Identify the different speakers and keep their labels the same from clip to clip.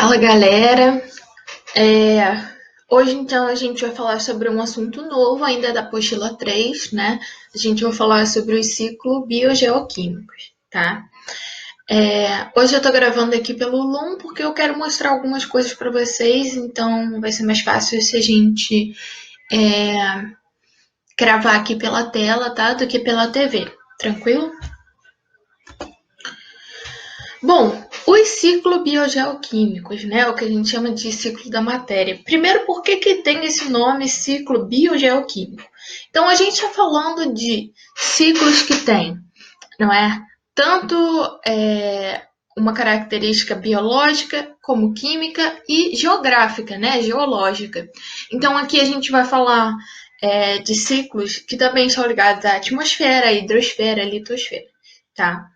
Speaker 1: Fala galera, É, hoje então a gente vai falar sobre um assunto novo ainda da apostila 3, né? A gente vai falar sobre os ciclos biogeoquímicos, tá? Hoje eu tô gravando aqui pelo Loom porque eu quero mostrar algumas coisas para vocês, então vai ser mais fácil se a gente gravar aqui pela tela, tá? Do que pela TV, tranquilo? Bom, os ciclos biogeoquímicos, né, o que a gente chama de ciclo da matéria. Primeiro, por que tem esse nome ciclo biogeoquímico? Então, a gente está falando de ciclos que têm, não é? Tanto uma característica biológica, como química e geográfica, né, geológica. Então, aqui a gente vai falar de ciclos que também são ligados à atmosfera, à hidrosfera, à litosfera, tá?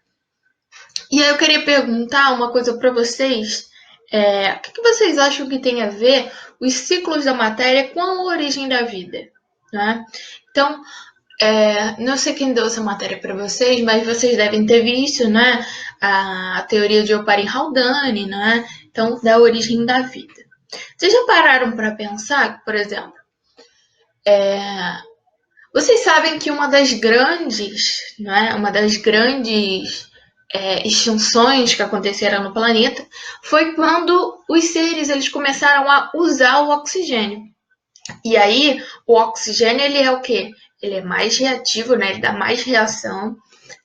Speaker 1: E aí eu queria perguntar uma coisa para vocês. O que vocês acham que tem a ver os ciclos da matéria com a origem da vida? Né? Então, não sei quem deu essa matéria para vocês, mas vocês devem ter visto, né, a teoria de Oparin-Haldane, né? Então, da origem da vida. Vocês já pararam para pensar, por exemplo, vocês sabem que uma das grandes extinções que aconteceram no planeta foi quando os seres eles começaram a usar o oxigênio. E aí, o oxigênio ele é o quê? Ele é mais reativo, né? Ele dá mais reação,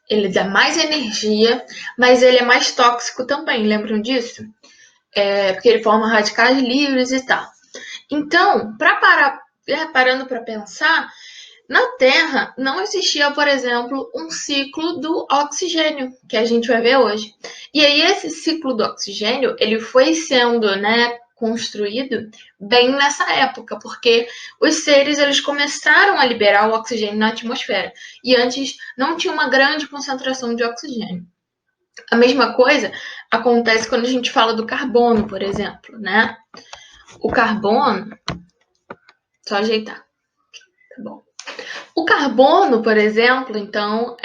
Speaker 1: ele dá mais energia, mas ele é mais tóxico também. Lembram disso? Porque ele forma radicais livres e tal. Então, parando para pensar, na Terra não existia, por exemplo, um ciclo do oxigênio, que a gente vai ver hoje. E aí esse ciclo do oxigênio, ele foi sendo, né, construído bem nessa época, porque os seres eles começaram a liberar o oxigênio na atmosfera. E antes não tinha uma grande concentração de oxigênio. A mesma coisa acontece quando a gente fala do carbono, por exemplo, né? O carbono, só ajeitar, tá bom. O carbono, por exemplo, então,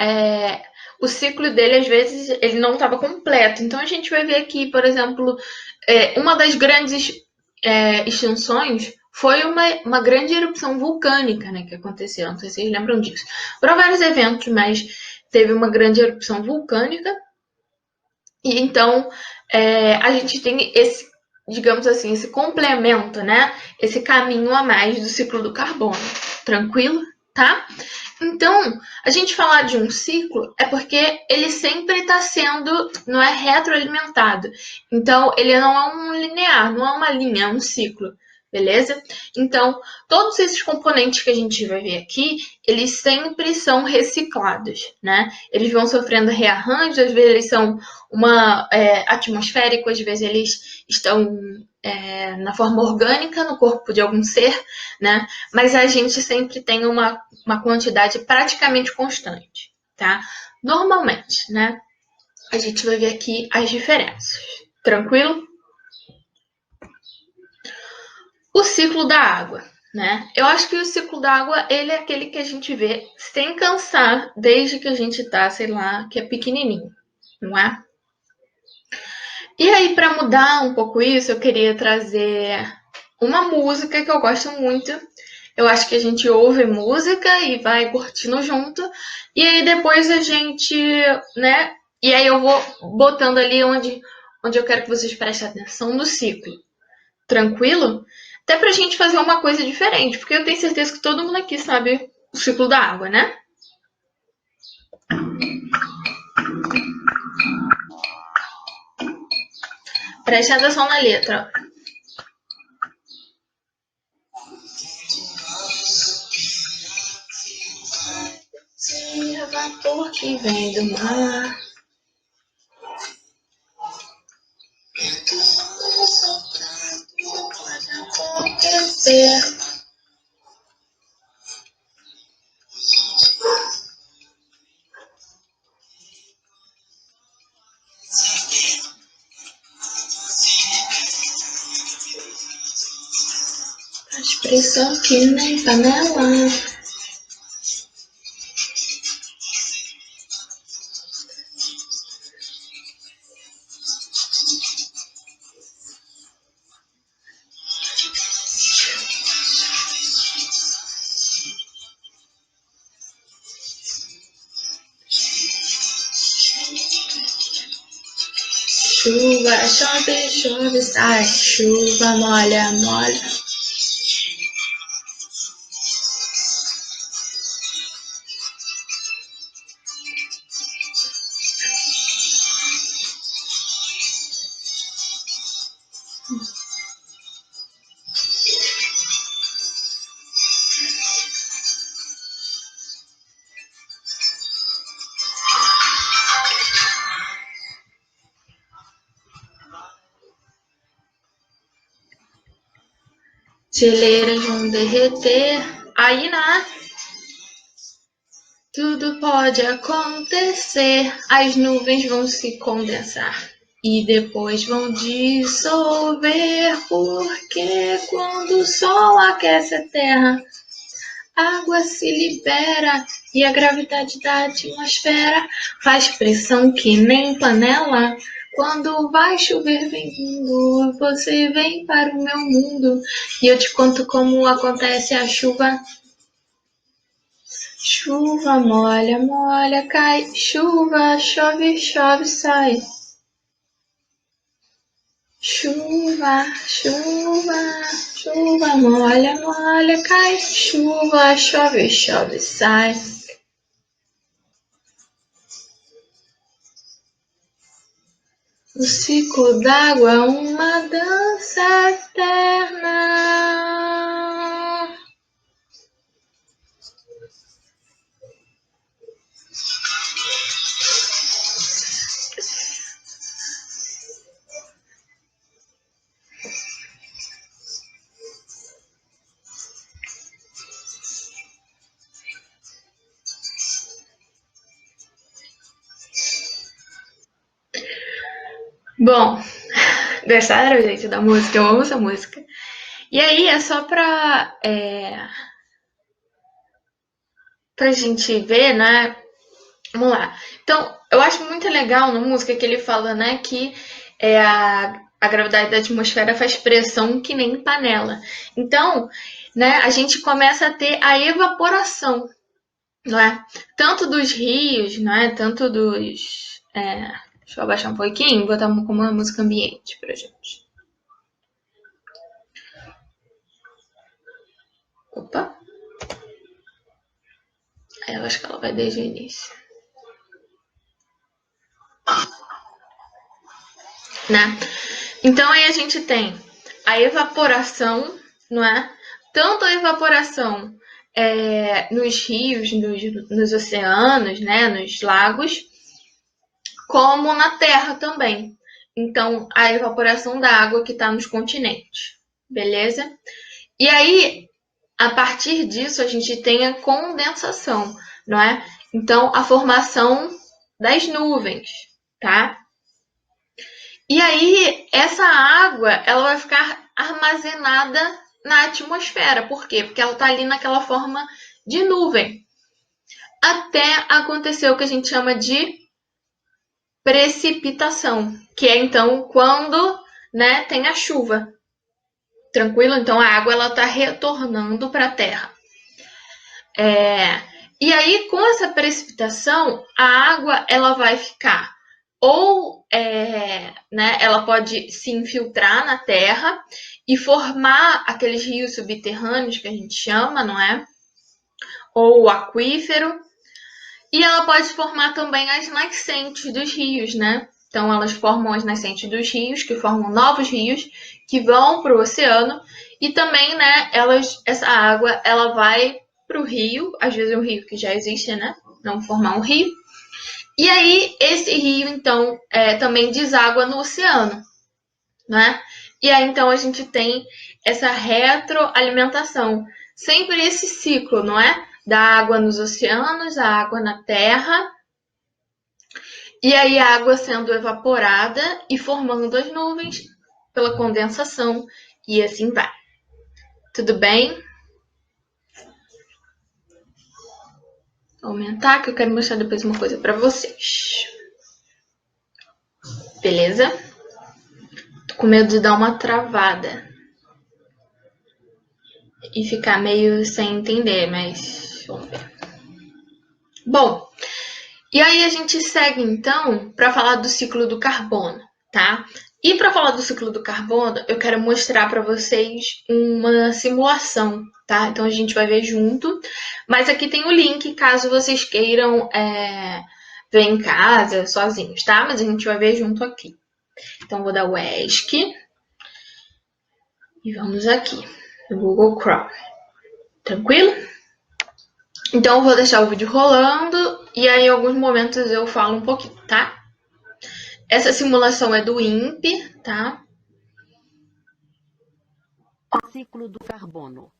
Speaker 1: o ciclo dele, às vezes, ele não estava completo. Então, a gente vai ver aqui, por exemplo, uma das grandes extinções foi uma grande erupção vulcânica, né, que aconteceu. Não sei se vocês lembram disso. Foram vários eventos, mas teve uma grande erupção vulcânica. E então, a gente tem esse, digamos assim, esse complemento, né? Esse caminho a mais do ciclo do carbono. Tranquilo? Tá? Então, a gente falar de um ciclo é porque ele sempre está sendo, não é retroalimentado. Então, ele não é um linear, não é uma linha, é um ciclo. Beleza? Então, todos esses componentes que a gente vai ver aqui, eles sempre são reciclados, né? Eles vão sofrendo rearranjos, às vezes eles são atmosféricos, às vezes eles estão na forma orgânica no corpo de algum ser, né? Mas a gente sempre tem uma quantidade praticamente constante, tá? Normalmente, né? A gente vai ver aqui as diferenças. Tranquilo? O ciclo da água, né? Eu acho que o ciclo da água, ele é aquele que a gente vê sem cansar desde que a gente tá, sei lá, que é pequenininho, não é? E aí, para mudar um pouco isso, eu queria trazer uma música que eu gosto muito. Eu acho que a gente ouve música e vai curtindo junto. E aí depois a gente, né? E aí eu vou botando ali onde eu quero que vocês prestem atenção no ciclo. Tranquilo? Até pra gente fazer uma coisa diferente, porque eu tenho certeza que todo mundo aqui sabe o ciclo da água, né? Preste atenção na letra. Tira vapor que vem do mar. Acontecer. A expressão que nem panela. chuva, chove, chove, sai, chuva, molha, molha. Geleiras vão derreter, aí, né? Tudo pode acontecer, as nuvens vão se condensar e depois vão dissolver, porque quando o sol aquece a terra, a água se libera e a gravidade da atmosfera faz pressão que nem panela. Quando vai chover vem vindo, você vem para o meu mundo e eu te conto como acontece a chuva. Chuva molha, molha, cai, chuva, chove, chove, sai. Chuva, chuva, chuva, molha, molha, cai, chuva, chove, chove, sai. O ciclo d'água é uma dança eterna. Bom, gostaram, gente, da música? Eu amo essa música. E aí, é só pra gente ver, né? Vamos lá. Então, eu acho muito legal na música que ele fala, né, que a gravidade da atmosfera faz pressão que nem panela. Então, né, a gente começa a ter a evaporação, não é? Tanto dos rios, não é? Tanto dos... deixa eu abaixar um pouquinho e botar como uma música ambiente pra gente. Opa! Eu acho que ela vai desde o início. Né? Então aí a gente tem a evaporação, não é? Tanto a evaporação nos rios, nos oceanos, né? Nos lagos, como na Terra também. Então, a evaporação da água que está nos continentes, beleza? E aí, a partir disso, a gente tem a condensação, não é? Então, a formação das nuvens, tá? E aí, essa água, ela vai ficar armazenada na atmosfera. Por quê? Porque ela está ali naquela forma de nuvem. Até acontecer o que a gente chama de precipitação, que é então quando, né, tem a chuva. Tranquilo? Então a água ela está retornando para a Terra. E aí, com essa precipitação, a água ela vai ficar ou né, ela pode se infiltrar na terra e formar aqueles rios subterrâneos que a gente chama, não é? Ou o aquífero. E ela pode formar também as nascentes dos rios, né? Então elas formam as nascentes dos rios, que formam novos rios que vão para o oceano. E também, né, essa água ela vai para o rio, às vezes um rio que já existe, né? Não formar um rio. E aí, esse rio, então, também deságua no oceano, né? E aí, então, a gente tem essa retroalimentação. Sempre esse ciclo, não é? Da água nos oceanos, a água na terra, e aí a água sendo evaporada e formando as nuvens pela condensação, e assim vai. Tudo bem? Vou aumentar que eu quero mostrar depois uma coisa para vocês. Beleza? Tô com medo de dar uma travada e ficar meio sem entender, mas vamos ver. Bom, e aí a gente segue então para falar do ciclo do carbono, tá? E para falar do ciclo do carbono, eu quero mostrar para vocês uma simulação, tá? Então a gente vai ver junto, mas aqui tem o link caso vocês queiram ver em casa, sozinhos, tá? Mas a gente vai ver junto aqui. Então vou dar o ESC e vamos aqui no Google Chrome. Tranquilo? Então eu vou deixar o vídeo rolando e aí em alguns momentos eu falo um pouquinho, tá? Essa simulação é do INPE, tá?
Speaker 2: Ciclo do carbono.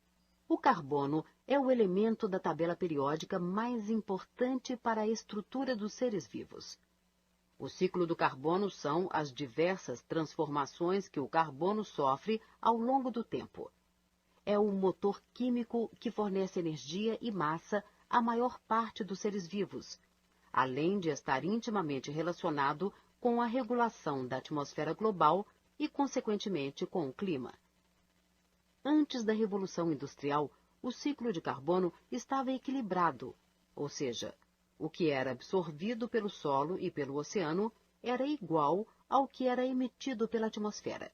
Speaker 2: O carbono é o elemento da tabela periódica mais importante para a estrutura dos seres vivos. O ciclo do carbono são as diversas transformações que o carbono sofre ao longo do tempo. É o motor químico que fornece energia e massa à maior parte dos seres vivos, além de estar intimamente relacionado com a regulação da atmosfera global e, consequentemente, com o clima. Antes da Revolução Industrial, o ciclo de carbono estava equilibrado, ou seja, o que era absorvido pelo solo e pelo oceano era igual ao que era emitido pela atmosfera.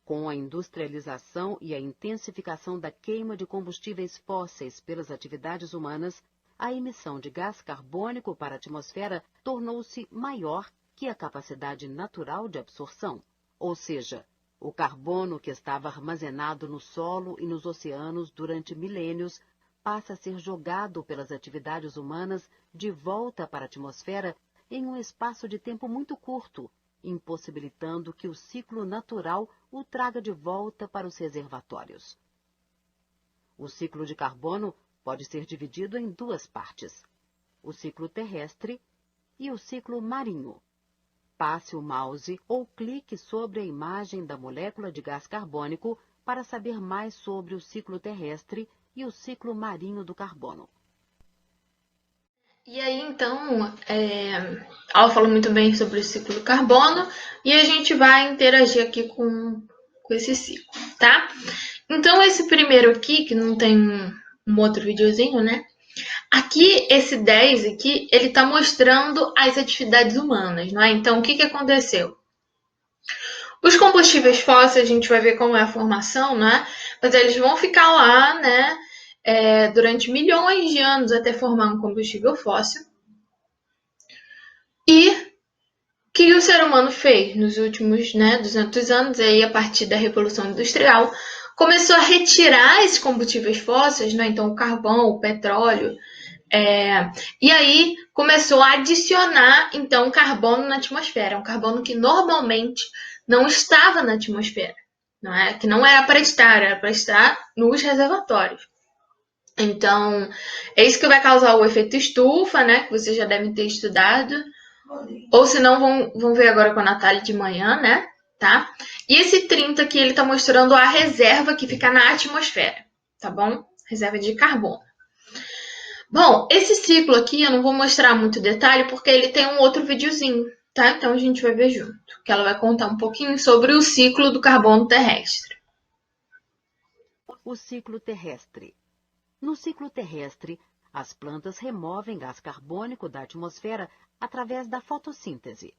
Speaker 2: Com a industrialização e a intensificação da queima de combustíveis fósseis pelas atividades humanas, a emissão de gás carbônico para a atmosfera tornou-se maior que a capacidade natural de absorção, ou seja, o carbono que estava armazenado no solo e nos oceanos durante milênios passa a ser jogado pelas atividades humanas de volta para a atmosfera em um espaço de tempo muito curto, impossibilitando que o ciclo natural o traga de volta para os reservatórios. O ciclo de carbono pode ser dividido em duas partes: o ciclo terrestre e o ciclo marinho. Passe o mouse ou clique sobre a imagem da molécula de gás carbônico para saber mais sobre o ciclo terrestre e o ciclo marinho do carbono.
Speaker 1: E aí, então, ela falou muito bem sobre o ciclo do carbono e a gente vai interagir aqui com esse ciclo, tá? Então, esse primeiro aqui, que não tem um outro videozinho, né? Aqui, esse 10 aqui, ele está mostrando as atividades humanas, não é? Então, o que aconteceu? Os combustíveis fósseis, a gente vai ver como é a formação, né? Mas eles vão ficar lá, né? Durante milhões de anos até formar um combustível fóssil. E o que o ser humano fez nos últimos 200 anos, aí, a partir da Revolução Industrial, começou a retirar esses combustíveis fósseis, né? Então o carvão, o petróleo, e aí começou a adicionar então carbono na atmosfera, um carbono que normalmente não estava na atmosfera, não é? Que não era para estar nos reservatórios. Então, é isso que vai causar o efeito estufa, né? Que vocês já devem ter estudado. Ou se não, vão ver agora com a Natália de manhã, né? Tá? E esse 30 aqui, ele tá mostrando a reserva que fica na atmosfera, tá bom? Reserva de carbono. Bom, esse ciclo aqui eu não vou mostrar muito detalhe porque ele tem um outro videozinho, tá? Então a gente vai ver junto, que ela vai contar um pouquinho sobre o ciclo do carbono terrestre.
Speaker 2: O ciclo terrestre. No ciclo terrestre, as plantas removem gás carbônico da atmosfera através da fotossíntese.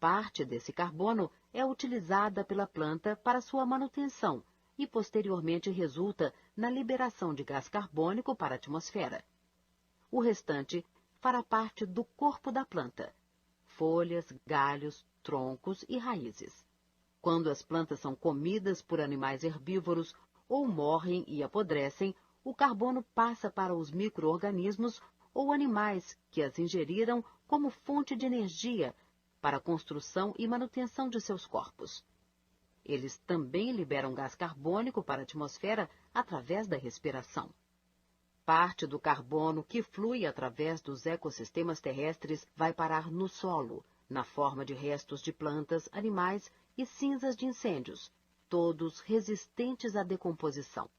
Speaker 2: Parte desse carbono é utilizada pela planta para sua manutenção e posteriormente resulta na liberação de gás carbônico para a atmosfera. O restante fará parte do corpo da planta: folhas, galhos, troncos e raízes. Quando as plantas são comidas por animais herbívoros ou morrem e apodrecem, o carbono passa para os micro-organismos ou animais que as ingeriram como fonte de energia para a construção e manutenção de seus corpos. Eles também liberam gás carbônico para a atmosfera através da respiração. Parte do carbono que flui através dos ecossistemas terrestres vai parar no solo, na forma de restos de plantas, animais e cinzas de incêndios, todos resistentes à decomposição.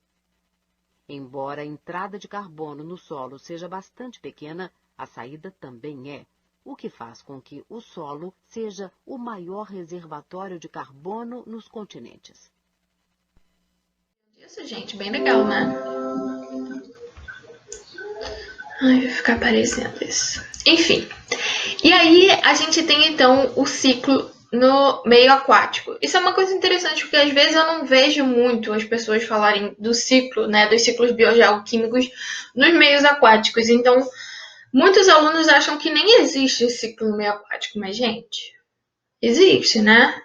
Speaker 2: Embora a entrada de carbono no solo seja bastante pequena, a saída também é, o que faz com que o solo seja o maior reservatório de carbono nos continentes.
Speaker 1: Isso, gente, bem legal, né? Ai, vai ficar aparecendo isso. Enfim. E aí, a gente tem, então, o ciclo no meio aquático. Isso é uma coisa interessante, porque às vezes eu não vejo muito as pessoas falarem do ciclo, né, dos ciclos biogeoquímicos nos meios aquáticos. Então, muitos alunos acham que nem existe ciclo no meio aquático, mas, gente, existe, né?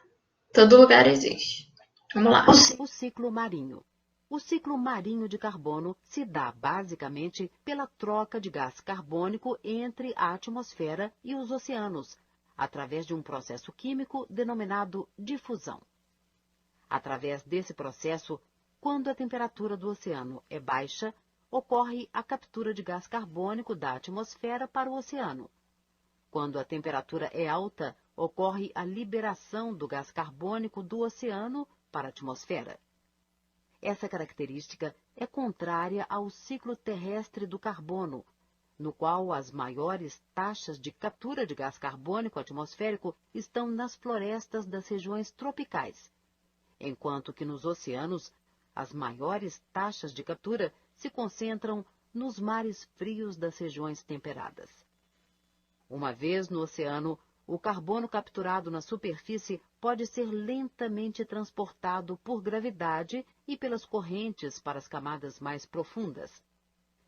Speaker 1: Todo lugar existe. Vamos lá.
Speaker 2: O ciclo marinho. O ciclo marinho de carbono se dá basicamente pela troca de gás carbônico entre a atmosfera e os oceanos, através de um processo químico denominado difusão. Através desse processo, quando a temperatura do oceano é baixa, ocorre a captura de gás carbônico da atmosfera para o oceano. Quando a temperatura é alta, ocorre a liberação do gás carbônico do oceano para a atmosfera. Essa característica é contrária ao ciclo terrestre do carbono, no qual as maiores taxas de captura de gás carbônico atmosférico estão nas florestas das regiões tropicais, enquanto que nos oceanos, as maiores taxas de captura se concentram nos mares frios das regiões temperadas. Uma vez no oceano, o carbono capturado na superfície pode ser lentamente transportado por gravidade e pelas correntes para as camadas mais profundas.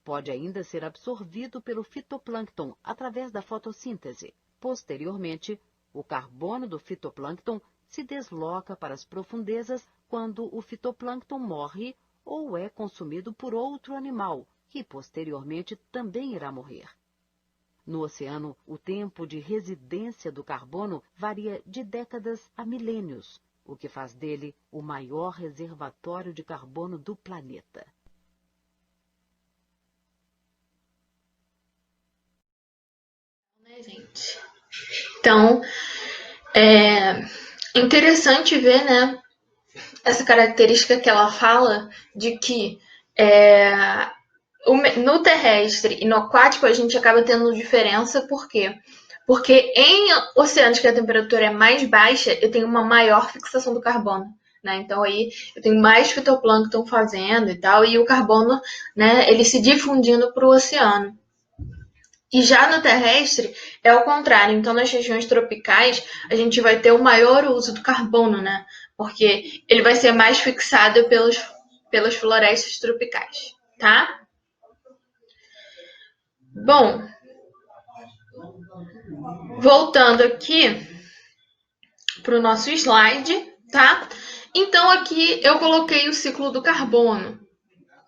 Speaker 2: Pode ainda ser absorvido pelo fitoplâncton através da fotossíntese. Posteriormente, o carbono do fitoplâncton se desloca para as profundezas quando o fitoplâncton morre ou é consumido por outro animal, que posteriormente também irá morrer. No oceano, o tempo de residência do carbono varia de décadas a milênios, o que faz dele o maior reservatório de carbono do planeta.
Speaker 1: Né, gente? Então, é interessante ver, né, essa característica que ela fala de que no terrestre e no aquático a gente acaba tendo diferença, por quê? Porque em oceanos que a temperatura é mais baixa, eu tenho uma maior fixação do carbono, né? Então aí eu tenho mais fitoplâncton fazendo e tal, e o carbono, né, ele se difundindo para o oceano. E já no terrestre é o contrário. Então, nas regiões tropicais, a gente vai ter o maior uso do carbono, né? Porque ele vai ser mais fixado pelas florestas tropicais, tá? Bom, voltando aqui para o nosso slide, tá? Então, aqui eu coloquei o ciclo do carbono.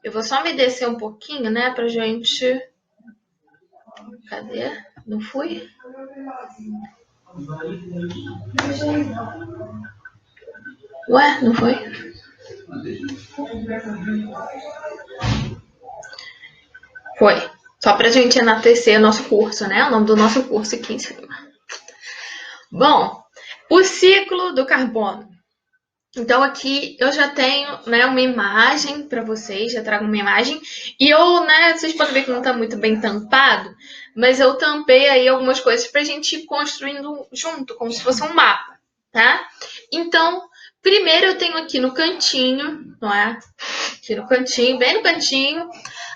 Speaker 1: Eu vou só me descer um pouquinho, né, pra gente... Cadê? Não fui? Ué, não foi? Foi. Só pra gente enaltecer nosso curso, né? O nome do nosso curso aqui em cima. Bom, o ciclo do carbono. Então aqui eu já tenho, né, uma imagem para vocês, já trago uma imagem. E eu, né, vocês podem ver que não está muito bem tampado, mas eu tampei aí algumas coisas para a gente ir construindo junto, como se fosse um mapa, tá? Então, primeiro eu tenho aqui no cantinho, não é? Aqui no cantinho, bem no cantinho,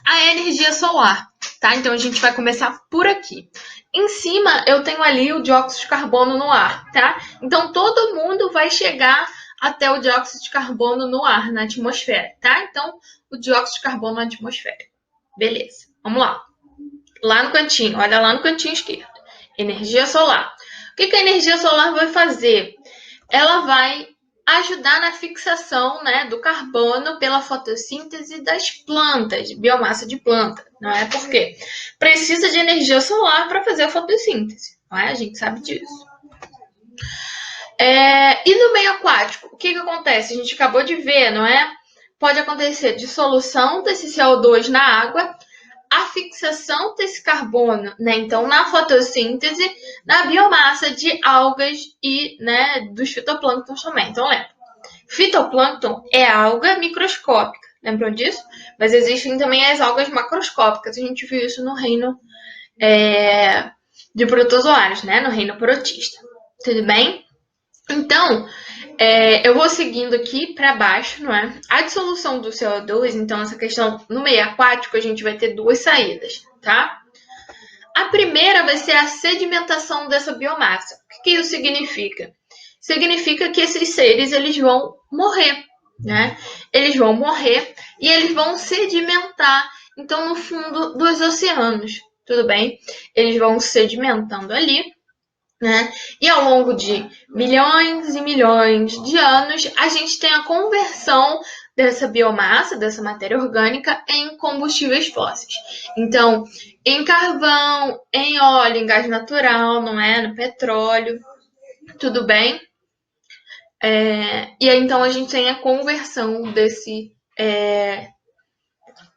Speaker 1: a energia solar, tá? Então a gente vai começar por aqui. Em cima eu tenho ali o dióxido de carbono no ar, tá? Então todo mundo vai chegar até o dióxido de carbono no ar, na atmosfera, tá? Então o dióxido de carbono na atmosfera. Beleza, vamos lá. Lá no cantinho, olha lá no cantinho esquerdo. Energia solar. O que a energia solar vai fazer? Ela vai ajudar na fixação, né, do carbono pela fotossíntese das plantas, biomassa de planta, não é? Por quê? Precisa de energia solar para fazer a fotossíntese, não é? A gente sabe disso. E no meio aquático, o que acontece? A gente acabou de ver, não é? Pode acontecer dissolução desse CO2 na água, a fixação desse carbono, né? Então, na fotossíntese, na biomassa de algas e, né, dos fitoplânctons também. Então, lembra, fitoplâncton é alga microscópica, lembram disso? Mas existem também as algas macroscópicas. A gente viu isso no reino de protozoários, né? No reino protista. Tudo bem? Então, eu vou seguindo aqui para baixo, não é? A dissolução do CO2, então, essa questão no meio aquático, a gente vai ter duas saídas, tá? A primeira vai ser a sedimentação dessa biomassa. O que isso significa? significa que esses seres eles vão morrer, né? Eles vão morrer e eles vão sedimentar, então, no fundo dos oceanos, tudo bem? Eles vão sedimentando ali, né? E ao longo de milhões e milhões de anos, a gente tem a conversão dessa biomassa, dessa matéria orgânica, em combustíveis fósseis. Então, em carvão, em óleo, em gás natural, não é? No petróleo, tudo bem? E aí, então, a gente tem a conversão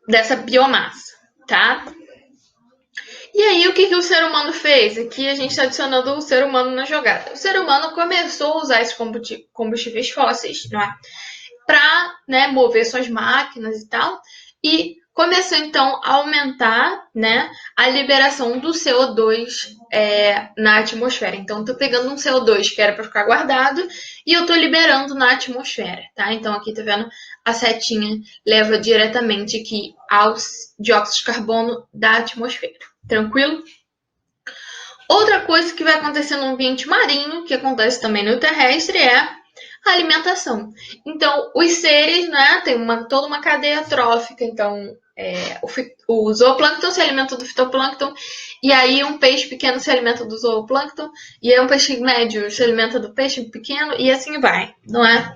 Speaker 1: dessa biomassa, tá? E aí, o que o ser humano fez? Aqui a gente está adicionando o ser humano na jogada. O ser humano começou a usar esses combustíveis fósseis, não é? Para, né, mover suas máquinas e tal. E começou, então, a aumentar, né, a liberação do CO2 na atmosfera. Então, estou pegando um CO2 que era para ficar guardado e eu estou liberando na atmosfera, tá? Então, aqui tá vendo a setinha leva diretamente aqui ao dióxido de carbono da atmosfera. Tranquilo? Outra coisa que vai acontecer no ambiente marinho, que acontece também no terrestre, é a alimentação. Então, os seres, né, tem toda uma cadeia trófica. Então, o zooplâncton se alimenta do fitoplâncton, e aí um peixe pequeno se alimenta do zooplâncton, e aí um peixe médio se alimenta do peixe pequeno, e assim vai, não é?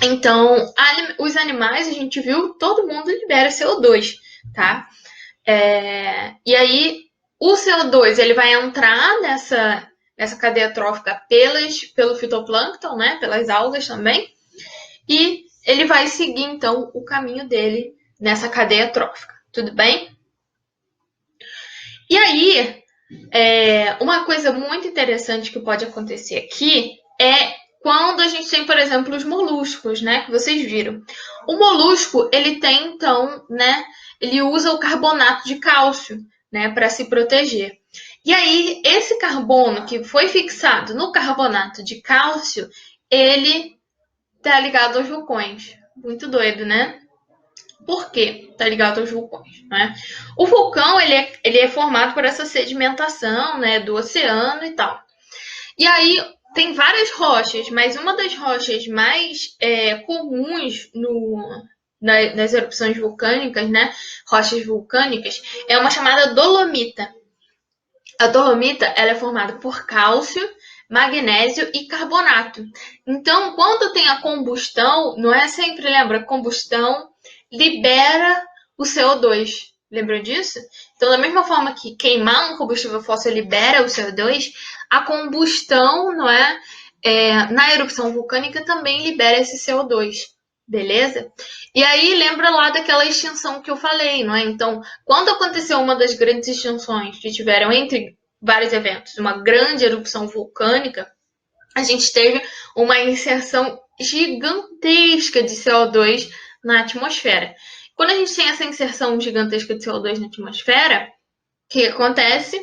Speaker 1: Então, os animais, a gente viu, todo mundo libera CO2, tá? E aí, o CO2 ele vai entrar nessa cadeia trófica pelo fitoplâncton, né? Pelas algas também. E ele vai seguir, então, o caminho dele nessa cadeia trófica. Tudo bem? E aí, uma coisa muito interessante que pode acontecer aqui é quando a gente tem, por exemplo, os moluscos, né? Que vocês viram. O molusco, ele tem, então, né? Ele usa o carbonato de cálcio, né? Para se proteger. E aí, esse carbono que foi fixado no carbonato de cálcio, ele tá ligado aos vulcões. Muito doido, né? Por quê? Tá ligado aos vulcões, né? O vulcão, ele é formado por essa sedimentação, né? Do oceano e tal. E aí, tem várias rochas, mas uma das rochas mais comuns nas erupções vulcânicas, né? Rochas vulcânicas, é uma chamada dolomita. A dolomita ela é formada por cálcio, magnésio e carbonato. Então, quando tem a combustão, não é sempre, lembra, combustão libera o CO2. Lembram disso? Então, da mesma forma que queimar um combustível fóssil libera o CO2, a combustão, não é, na erupção vulcânica também libera esse CO2. Beleza? E aí, lembra lá daquela extinção que eu falei, não é? Então, quando aconteceu uma das grandes extinções que tiveram entre vários eventos, uma grande erupção vulcânica, a gente teve uma inserção gigantesca de CO2 na atmosfera. Quando a gente tem essa inserção gigantesca de CO2 na atmosfera, o que acontece?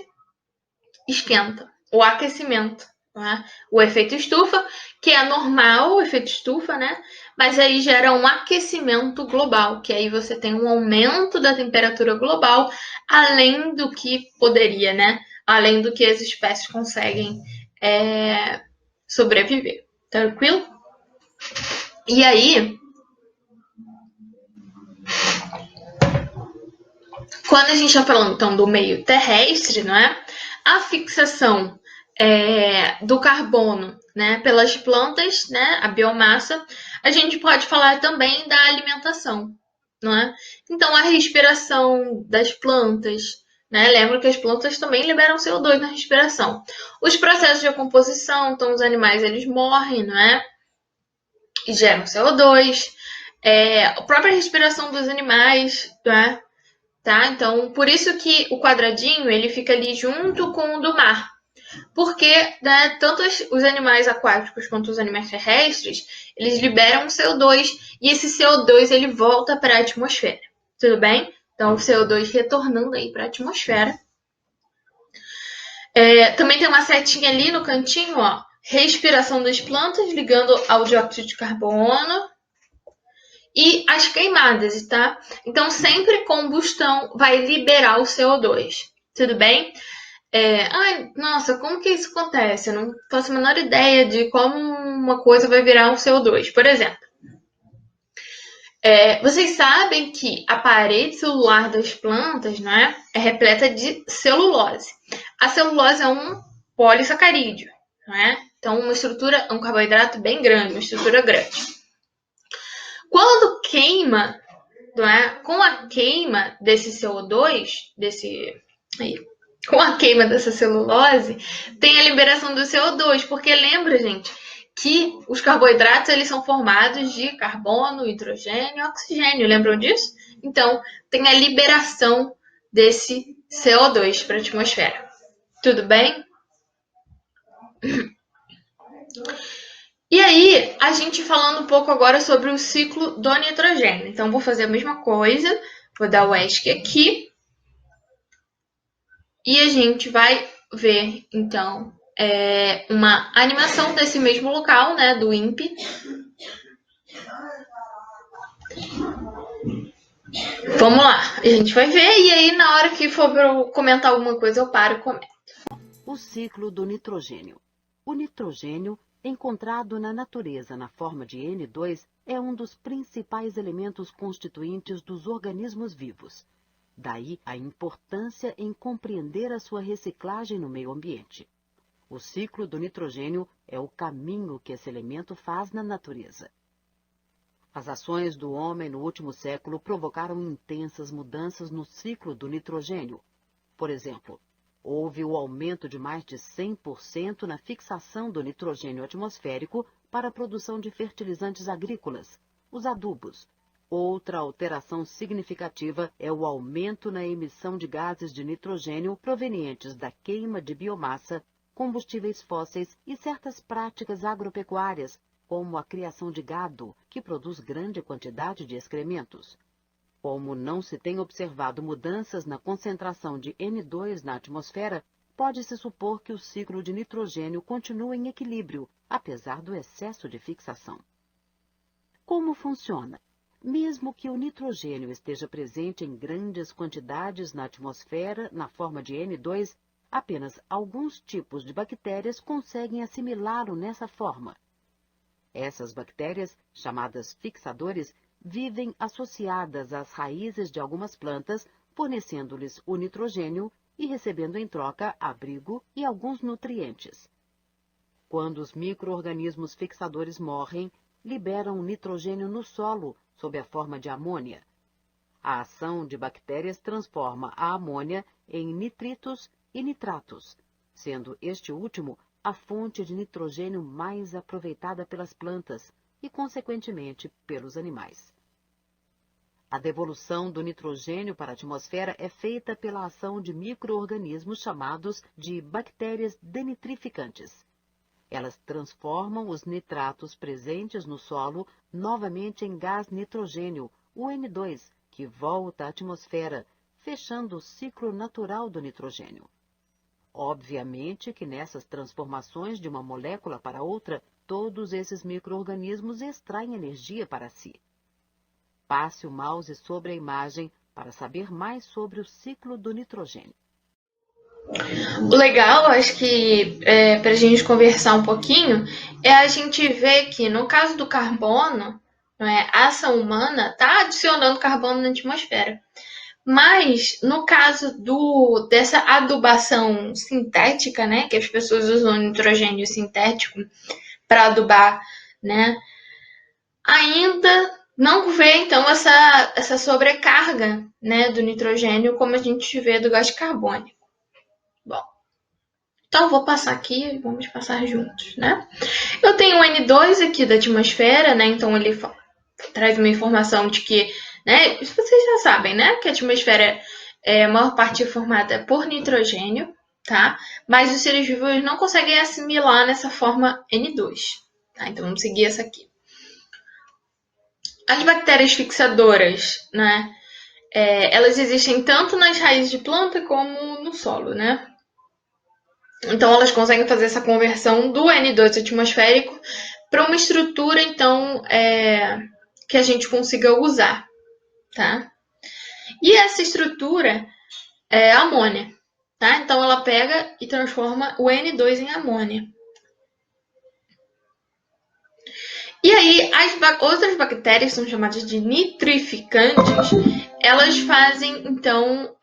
Speaker 1: Esquenta. O aquecimento. Né? O efeito estufa, que é normal, o efeito estufa, né? Mas aí gera um aquecimento global, que aí você tem um aumento da temperatura global, além do que poderia, né? Além do que as espécies conseguem sobreviver. Tranquilo? E aí, quando a gente está falando então do meio terrestre, não é? A fixação do carbono, né, pelas plantas, né, a biomassa, a gente pode falar também da alimentação, não é? Então, a respiração das plantas, né? Lembra que as plantas também liberam CO2 na respiração. Os processos de decomposição, então os animais eles morrem, não é? E geram CO2. A própria respiração dos animais, né? Tá? Então, por isso que o quadradinho ele fica ali junto com o do mar. Porque, né, tanto os animais aquáticos quanto os animais terrestres, eles liberam CO2 e esse CO2 ele volta para a atmosfera. Tudo bem? Então, o CO2 retornando aí para a atmosfera. Também tem uma setinha ali no cantinho, ó, respiração das plantas ligando ao dióxido de carbono e as queimadas, tá? Então, sempre combustão vai liberar o CO2. Tudo bem? Ai, nossa, como que isso acontece? Eu não faço a menor ideia de como uma coisa vai virar um CO2. Por exemplo, vocês sabem que a parede celular das plantas, né, é repleta de celulose. A celulose é um polissacarídeo, né? Então, um carboidrato bem grande, uma estrutura grande. Quando queima, né, com a queima desse CO2, com a queima dessa celulose, tem a liberação do CO2, porque lembra, gente, que os carboidratos eles são formados de carbono, hidrogênio e oxigênio, lembram disso? Então, tem a liberação desse CO2 para a atmosfera. Tudo bem? E aí, a gente falando um pouco agora sobre o ciclo do nitrogênio. Então, vou fazer a mesma coisa, vou dar o ESC aqui. E a gente vai ver, então, uma animação desse mesmo local, né, do INPE. Vamos lá, a gente vai ver e aí na hora que for para eu comentar alguma coisa eu paro e comento.
Speaker 2: O ciclo do nitrogênio. O nitrogênio, encontrado na natureza na forma de N2, é um dos principais elementos constituintes dos organismos vivos. Daí a importância em compreender a sua reciclagem no meio ambiente. O ciclo do nitrogênio é o caminho que esse elemento faz na natureza. As ações do homem no último século provocaram intensas mudanças no ciclo do nitrogênio. Por exemplo, houve o aumento de mais de 100% na fixação do nitrogênio atmosférico para a produção de fertilizantes agrícolas, os adubos. Outra alteração significativa é o aumento na emissão de gases de nitrogênio provenientes da queima de biomassa, combustíveis fósseis e certas práticas agropecuárias, como a criação de gado, que produz grande quantidade de excrementos. Como não se tem observado mudanças na concentração de N2 na atmosfera, pode-se supor que o ciclo de nitrogênio continua em equilíbrio, apesar do excesso de fixação. Como funciona? Mesmo que o nitrogênio esteja presente em grandes quantidades na atmosfera, na forma de N2, apenas alguns tipos de bactérias conseguem assimilá-lo nessa forma. Essas bactérias, chamadas fixadores, vivem associadas às raízes de algumas plantas, fornecendo-lhes o nitrogênio e recebendo em troca abrigo e alguns nutrientes. Quando os micro-organismos fixadores morrem, liberam nitrogênio no solo, sob a forma de amônia. A ação de bactérias transforma a amônia em nitritos e nitratos, sendo este último a fonte de nitrogênio mais aproveitada pelas plantas e, consequentemente, pelos animais. A devolução do nitrogênio para a atmosfera é feita pela ação de micro-organismos chamados de bactérias denitrificantes. Elas transformam os nitratos presentes no solo novamente em gás nitrogênio, o N2, que volta à atmosfera, fechando o ciclo natural do nitrogênio. Obviamente que nessas transformações de uma molécula para outra, todos esses micro-organismos extraem energia para si. Passe o mouse sobre a imagem para saber mais sobre o ciclo do nitrogênio.
Speaker 1: O legal, acho que para a gente conversar um pouquinho, é a gente ver que no caso do carbono, a ação humana está adicionando carbono na atmosfera. Mas no caso dessa adubação sintética, né, que as pessoas usam nitrogênio sintético para adubar, né, ainda não vê então essa sobrecarga, né, do nitrogênio como a gente vê do gás carbônico. Bom, então vou passar aqui e vamos passar juntos, né? Eu tenho o N2 aqui da atmosfera, né? Então ele traz uma informação de que, né? Vocês já sabem, né? Que a atmosfera a maior parte é formada por nitrogênio, tá? Mas os seres vivos não conseguem assimilar nessa forma N2, tá? Então vamos seguir essa aqui. As bactérias fixadoras, né? Elas existem tanto nas raízes de planta como no solo, né? Então elas conseguem fazer essa conversão do N2 atmosférico para uma estrutura, então, que a gente consiga usar, tá? E essa estrutura é amônia, tá? Então ela pega e transforma o N2 em amônia. E aí, outras bactérias, são chamadas de nitrificantes, elas fazem, então,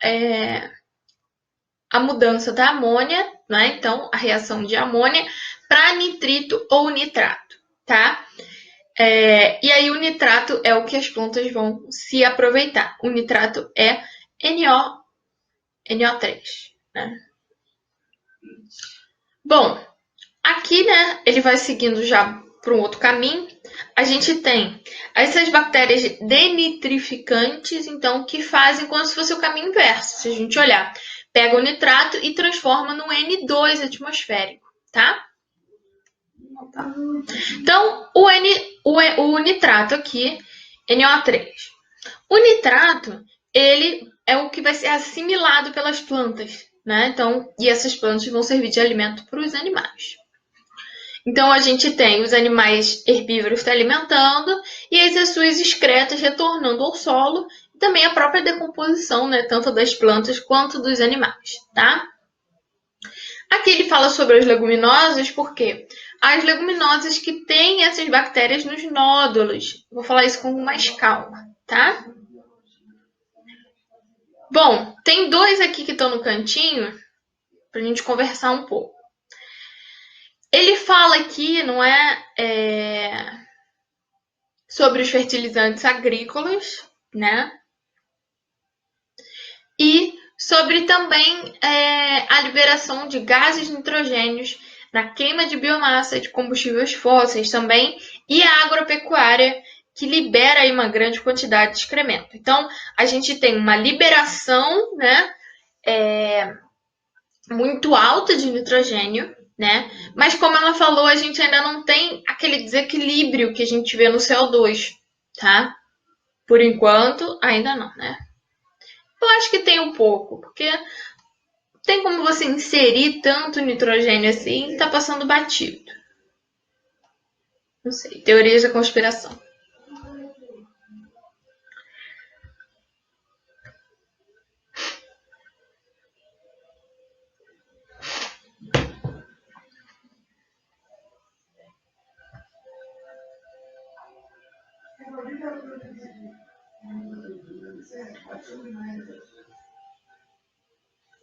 Speaker 1: a mudança da amônia, né? Então, a reação de amônia para nitrito ou nitrato, tá? E aí, o nitrato é o que as plantas vão se aproveitar. O nitrato é NO3, né? Bom, aqui, né, ele vai seguindo já para um outro caminho. A gente tem essas bactérias denitrificantes, então, que fazem como se fosse o caminho inverso. Se a gente olhar, pega o nitrato e transforma no N2 atmosférico, tá? Então, o nitrato aqui, NO3. O nitrato, ele é o que vai ser assimilado pelas plantas, né? Então, e essas plantas vão servir de alimento para os animais. Então, a gente tem os animais herbívoros se alimentando e as suas excretas retornando ao solo e também a própria decomposição, né, tanto das plantas quanto dos animais, tá? Aqui ele fala sobre as leguminosas, porque as leguminosas que têm essas bactérias nos nódulos. Vou falar isso com mais calma, tá? Bom, tem dois aqui que estão no cantinho para a gente conversar um pouco. Ele fala aqui, não sobre os fertilizantes agrícolas, né? E sobre também a liberação de gases nitrogênios na queima de biomassa de combustíveis fósseis também e a agropecuária que libera aí uma grande quantidade de excremento. Então, a gente tem uma liberação, né, muito alta de nitrogênio, né? Mas como ela falou, a gente ainda não tem aquele desequilíbrio que a gente vê no CO2, tá? Por enquanto, ainda não, né? Eu acho que tem um pouco, porque tem como você inserir tanto nitrogênio assim e tá passando batido. Não sei, teorias da conspiração.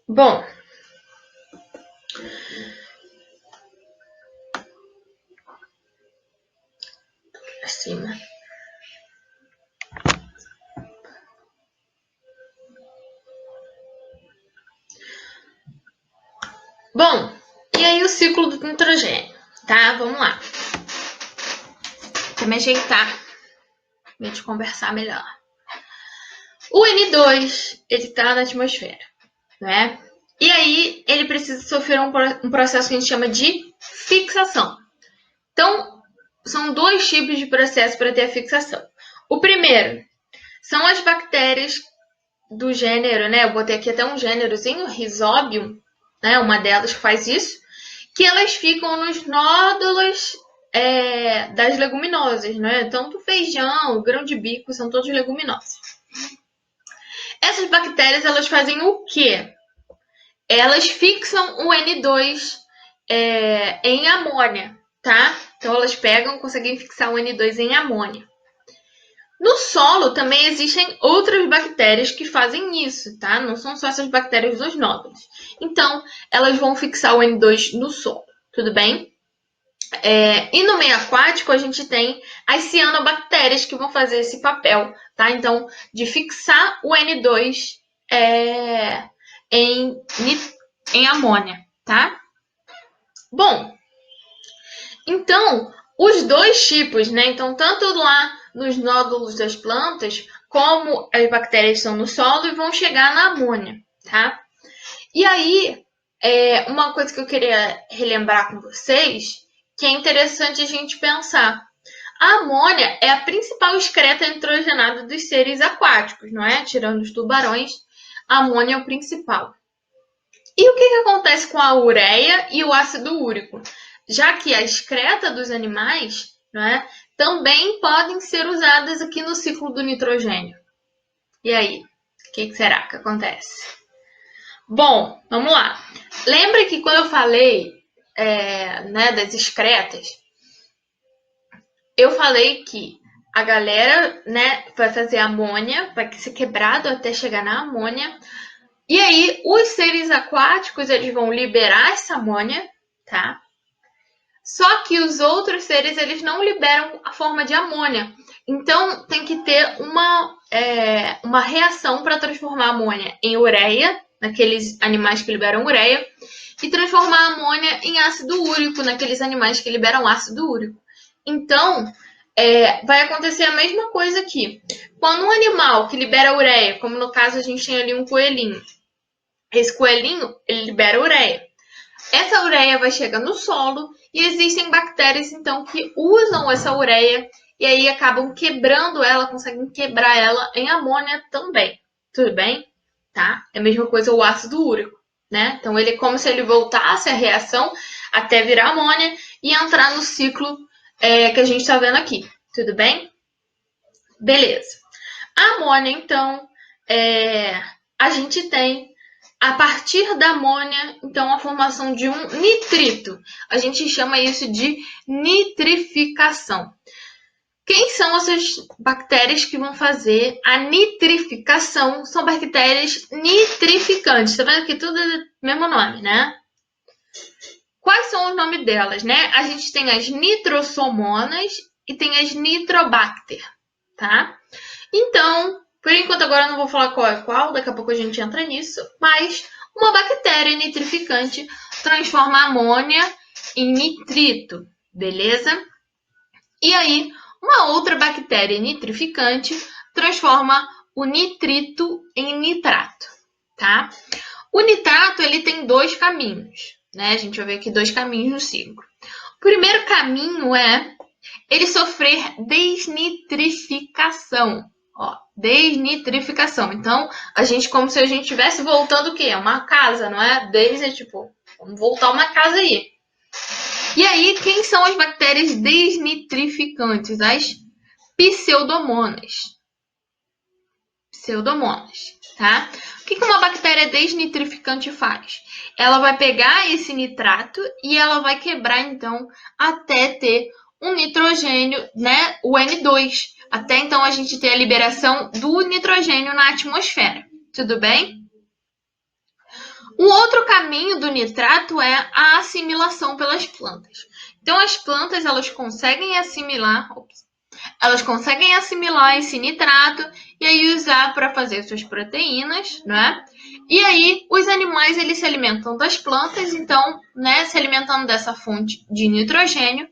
Speaker 1: Bom, acima. Bom, e aí o ciclo do nitrogênio, tá? Vamos lá. Vou me ajeitar pra gente conversar melhor. O N2, ele está na atmosfera, né? E aí ele precisa sofrer um processo que a gente chama de fixação. Então, são dois tipos de processo para ter a fixação. O primeiro são as bactérias do gênero, né? Eu botei aqui até um gênerozinho, Rhizobium, né? Uma delas que faz isso, que elas ficam nos nódulos das leguminosas, né? Então, do feijão, o grão de bico, são todos leguminosos. Essas bactérias, elas fazem o quê? Elas fixam o N2 em amônia, tá? Então, elas conseguem fixar o N2 em amônia. No solo também existem outras bactérias que fazem isso, tá? Não são só essas bactérias dos nódulos. Então, elas vão fixar o N2 no solo, tudo bem? E no meio aquático, a gente tem as cianobactérias que vão fazer esse papel, tá? Então, de fixar o N2 em amônia, tá? Bom, então, os dois tipos, né? Então, tanto lá nos nódulos das plantas, como as bactérias estão no solo e vão chegar na amônia, tá? E aí, uma coisa que eu queria relembrar com vocês, que é interessante a gente pensar. A amônia é a principal excreta nitrogenada dos seres aquáticos, não é? Tirando os tubarões, a amônia é o principal. E o que acontece com a ureia e o ácido úrico? Já que a excreta dos animais, não é, também podem ser usadas aqui no ciclo do nitrogênio. E aí, o que será que acontece? Bom, vamos lá. Lembra que quando eu falei das excretas, eu falei que a galera, né, vai fazer amônia, vai ser quebrado até chegar na amônia. E aí, os seres aquáticos, eles vão liberar essa amônia, tá? Só que os outros seres, eles não liberam a forma de amônia. Então, tem que ter uma reação para transformar a amônia em ureia, naqueles animais que liberam ureia, e transformar a amônia em ácido úrico, naqueles animais que liberam ácido úrico. Então, vai acontecer a mesma coisa aqui. Quando um animal que libera ureia, como no caso a gente tem ali um coelhinho, esse coelhinho, ele libera ureia. Essa ureia vai chegar no solo e existem bactérias, então, que usam essa ureia e aí acabam quebrando ela, conseguem quebrar ela em amônia também. Tudo bem? Tá? É a mesma coisa o ácido úrico, né? Então, ele é como se ele voltasse a reação até virar amônia e entrar no ciclo que a gente está vendo aqui. Tudo bem? Beleza. A amônia, então, a gente tem, a partir da amônia, então, a formação de um nitrito. A gente chama isso de nitrificação. Quem são essas bactérias que vão fazer a nitrificação? São bactérias nitrificantes. Tá vendo que tudo é o mesmo nome, né? Quais são os nomes delas, né? A gente tem as nitrosomonas e tem as nitrobacter, tá? Então, por enquanto agora eu não vou falar qual é qual, daqui a pouco a gente entra nisso, mas uma bactéria nitrificante transforma a amônia em nitrito, beleza? E aí, uma outra bactéria nitrificante transforma o nitrito em nitrato, tá? O nitrato, ele tem dois caminhos, né? A gente vai ver aqui dois caminhos no ciclo. O primeiro caminho é ele sofrer desnitrificação. Ó, desnitrificação. Então, a gente, como se a gente estivesse voltando o quê? Uma casa, não é? É tipo, vamos voltar uma casa aí. E aí, quem são as bactérias desnitrificantes? As pseudomonas. Pseudomonas, tá? O que uma bactéria desnitrificante faz? Ela vai pegar esse nitrato e ela vai quebrar, então, até ter um nitrogênio, né? O N2. Até então a gente ter a liberação do nitrogênio na atmosfera. Tudo bem? Um outro caminho do nitrato é a assimilação pelas plantas. Então as plantas elas conseguem assimilar esse nitrato e aí usar para fazer suas proteínas, né? E aí os animais eles se alimentam das plantas, então, né, se alimentando dessa fonte de nitrogênio.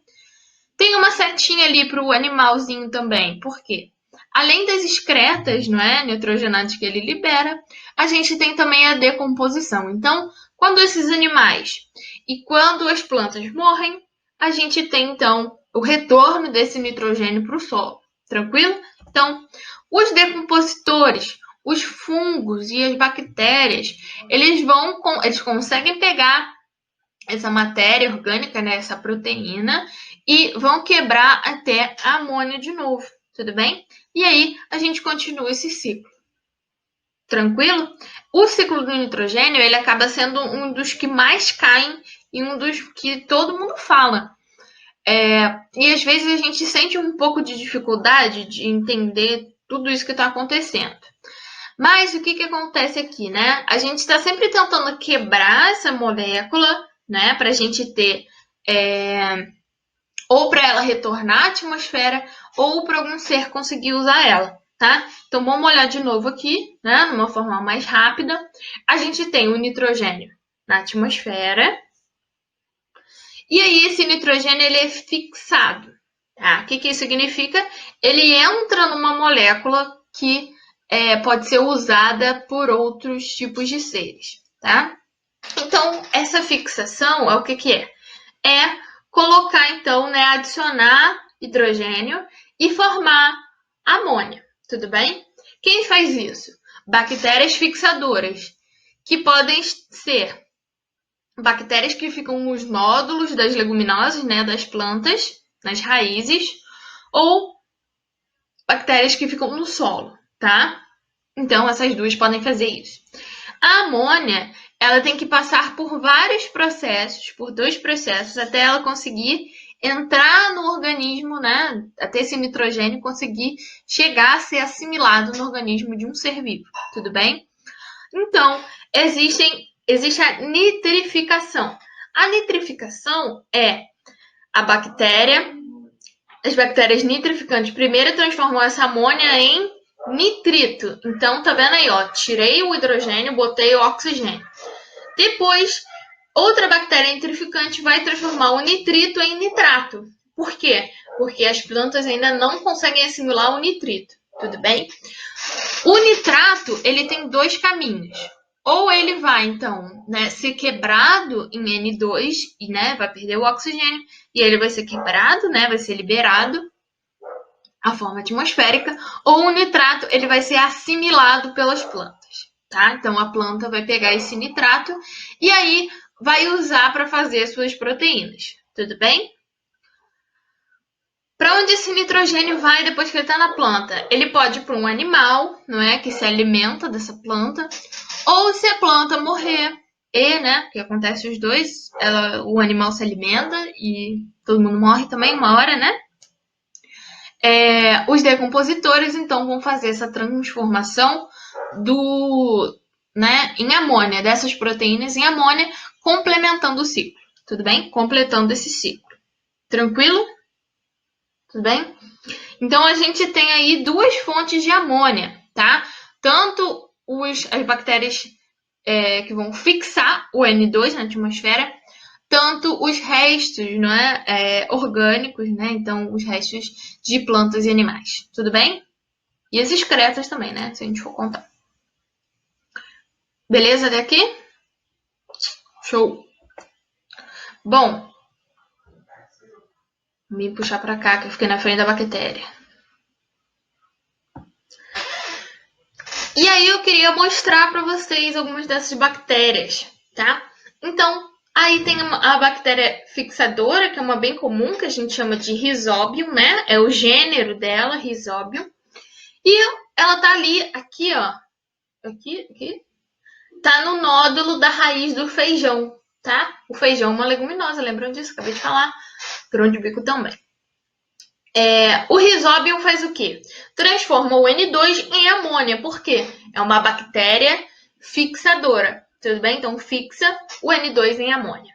Speaker 1: Tem uma setinha ali para o animalzinho também, por quê? Além das excretas, não é, nitrogenantes que ele libera, a gente tem também a decomposição. Então, quando esses animais e quando as plantas morrem, a gente tem então o retorno desse nitrogênio para o solo. Tranquilo? Então, os decompositores, os fungos e as bactérias, eles conseguem pegar essa matéria orgânica, né, essa proteína, e vão quebrar até a amônia de novo, tudo bem? E aí a gente continua esse ciclo. Tranquilo? O ciclo do nitrogênio, ele acaba sendo um dos que mais caem e um dos que todo mundo fala. E às vezes a gente sente um pouco de dificuldade de entender tudo isso que está acontecendo. Mas o que acontece aqui, né? A gente está sempre tentando quebrar essa molécula, né? Para a gente ter ou para ela retornar à atmosfera ou para algum ser conseguir usar ela, tá? Então vamos olhar de novo aqui, né? Numa forma mais rápida. A gente tem o nitrogênio na atmosfera. E aí esse nitrogênio ele é fixado, tá? O que isso significa? Ele entra numa molécula que pode ser usada por outros tipos de seres, tá? Então, essa fixação é o que é? É colocar, então, né, adicionar hidrogênio e formar amônia, tudo bem? Quem faz isso? Bactérias fixadoras, que podem ser bactérias que ficam nos nódulos das leguminosas, né, das plantas, nas raízes, ou bactérias que ficam no solo, tá? Então, essas duas podem fazer isso. A amônia, ela tem que passar por vários processos, por 2 processos, até ela conseguir entrar no organismo, né, até esse nitrogênio conseguir chegar a ser assimilado no organismo de um ser vivo, tudo bem? Então, existe a nitrificação. A nitrificação é a bactéria, as bactérias nitrificantes primeiro transformam essa amônia em nitrito. Então, tá vendo aí, ó, tirei o hidrogênio, botei o oxigênio. Depois, outra bactéria nitrificante vai transformar o nitrito em nitrato. Por quê? Porque as plantas ainda não conseguem assimilar o nitrito, tudo bem? O nitrato, ele tem dois caminhos. Ou ele vai, então, né, ser quebrado em N2, e, né, vai perder o oxigênio, e ele vai ser quebrado, né, vai ser liberado a forma atmosférica, ou o nitrato, ele vai ser assimilado pelas plantas, tá? Então, a planta vai pegar esse nitrato e aí vai usar para fazer suas proteínas, tudo bem? Para onde esse nitrogênio vai depois que ele está na planta? Ele pode ir para um animal, não é, que se alimenta dessa planta, ou se a planta morrer, né, porque acontece os dois, o animal se alimenta e todo mundo morre também uma hora, né? Os decompositores, então, vão fazer essa transformação em amônia, dessas proteínas em amônia, complementando o ciclo, tudo bem? Completando esse ciclo. Tranquilo? Tudo bem? Então, a gente tem aí duas fontes de amônia, tá? Tanto as bactérias que vão fixar o N2 na atmosfera, tanto os restos, não é, orgânicos, né? Então, os restos de plantas e animais. Tudo bem? E as excretas também, né? Se a gente for contar. Beleza até aqui? Show! Bom, vou me puxar para cá que eu fiquei na frente da bactéria. E aí eu queria mostrar para vocês algumas dessas bactérias, tá? Então, aí tem a bactéria fixadora, que é uma bem comum, que a gente chama de Rhizobium, né? É o gênero dela, Rhizobium. E ela tá ali, aqui, ó. Aqui. Tá no nódulo da raiz do feijão, tá? O feijão é uma leguminosa, lembram disso? Acabei de falar. Grão de bico também. O Rhizobium faz o quê? Transforma o N2 em amônia. Por quê? É uma bactéria fixadora, tudo bem? Então, fixa o N2 em amônia.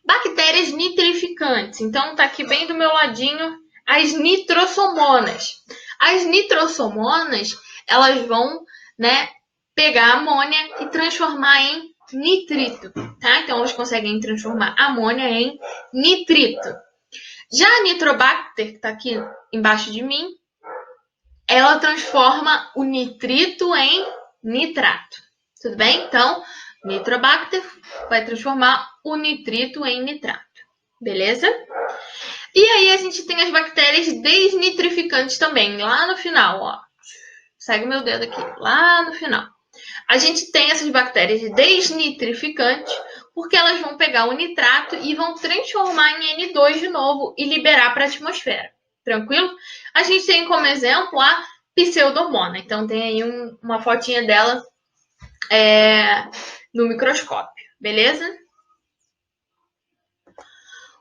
Speaker 1: Bactérias nitrificantes. Então, tá aqui bem do meu ladinho as nitrossomonas. As nitrossomonas, elas vão, né, pegar a amônia e transformar em nitrito, tá? Então, elas conseguem transformar amônia em nitrito. Já a Nitrobacter, que está aqui embaixo de mim, ela transforma o nitrito em nitrato. Tudo bem? Então, Nitrobacter vai transformar o nitrito em nitrato. Beleza? E aí a gente tem as bactérias desnitrificantes também, lá no final, ó. Segue o meu dedo aqui, lá no final. A gente tem essas bactérias desnitrificantes, porque elas vão pegar o nitrato e vão transformar em N2 de novo e liberar para a atmosfera. Tranquilo? A gente tem como exemplo a Pseudomonas. Então tem aí uma fotinha dela no microscópio. Beleza?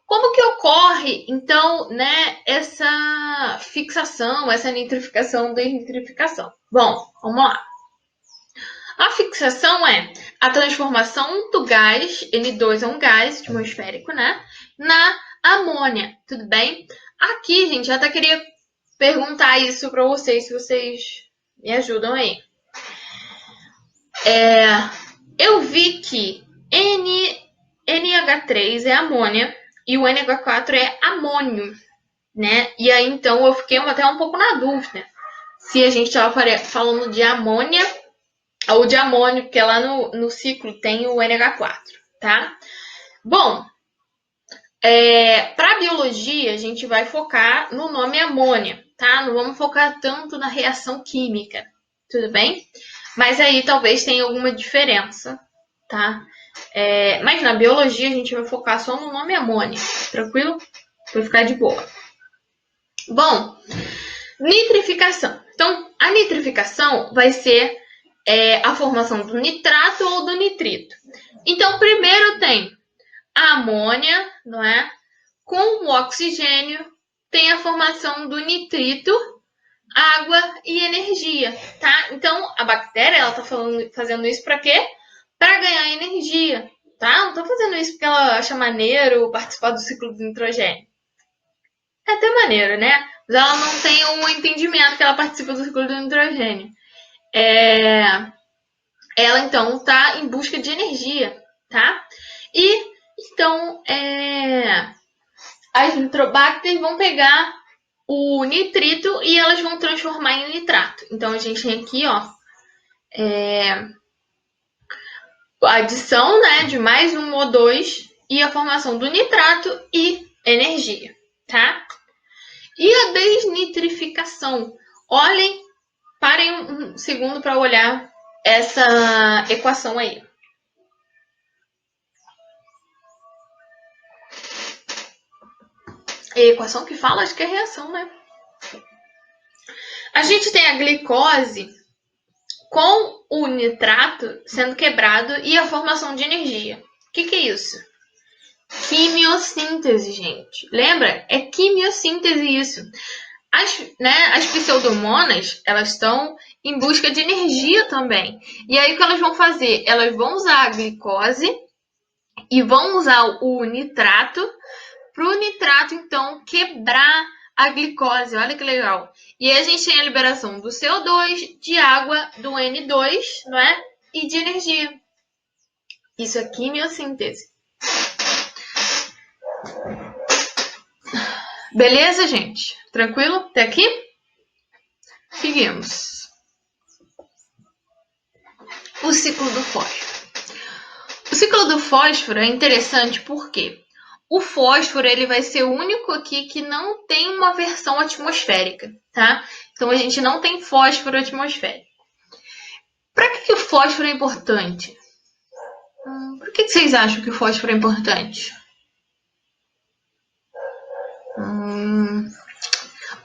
Speaker 1: Como que ocorre, então, né, essa fixação, essa nitrificação, desnitrificação? Bom, vamos lá. A fixação é a transformação do gás, N2 é um gás atmosférico, né? Na amônia, tudo bem? Aqui, gente, já até queria perguntar isso para vocês, se vocês me ajudam aí. Eu vi que NH3 é amônia e o NH4 é amônio, né? E aí, então, eu fiquei até um pouco na dúvida se a gente estava falando de amônia ou de amônio, porque lá no ciclo tem o NH4, tá? Bom, para biologia, a gente vai focar no nome amônia, tá? Não vamos focar tanto na reação química, tudo bem? Mas aí talvez tenha alguma diferença, tá? Mas na biologia a gente vai focar só no nome amônia, tranquilo? Vai ficar de boa. Bom, nitrificação. Então, a nitrificação vai ser a formação do nitrato ou do nitrito. Então, primeiro tem a amônia, não é? com o oxigênio, tem a formação do nitrito, água e energia, tá? Então, a bactéria, ela tá fazendo isso para quê? Para ganhar energia, tá? Não tô fazendo isso porque ela acha maneiro participar do ciclo do nitrogênio. É até maneiro, né? Mas ela não tem um entendimento que ela participa do ciclo do nitrogênio. Ela, então, tá em busca de energia, tá? E, então, as nitrobactérias vão pegar o nitrito e elas vão transformar em nitrato. Então, a gente tem aqui, ó, a adição, né, de mais um O2 e a formação do nitrato e energia, tá? E a desnitrificação? Olhem, parem um segundo para olhar essa equação aí. É a equação que fala, acho que é a reação, né? A gente tem a glicose com o nitrato sendo quebrado e a formação de energia. O que é isso? Quimiossíntese, gente. Lembra? É quimiossíntese isso. As pseudomonas, elas estão em busca de energia também. E aí o que elas vão fazer? Elas vão usar a glicose e vão usar o nitrato para o nitrato, então, quebrar a glicose. Olha que legal. E aí a gente tem a liberação do CO2, de água, do N2, não é? E de energia. Isso é quimiossíntese. Beleza, gente? Tranquilo até aqui? Seguimos. O ciclo do fósforo. O ciclo do fósforo é interessante porque o fósforo ele vai ser o único aqui que não tem uma versão atmosférica, tá? Então a gente não tem fósforo atmosférico. Para que o fósforo é importante? Por que vocês acham que o fósforo é importante?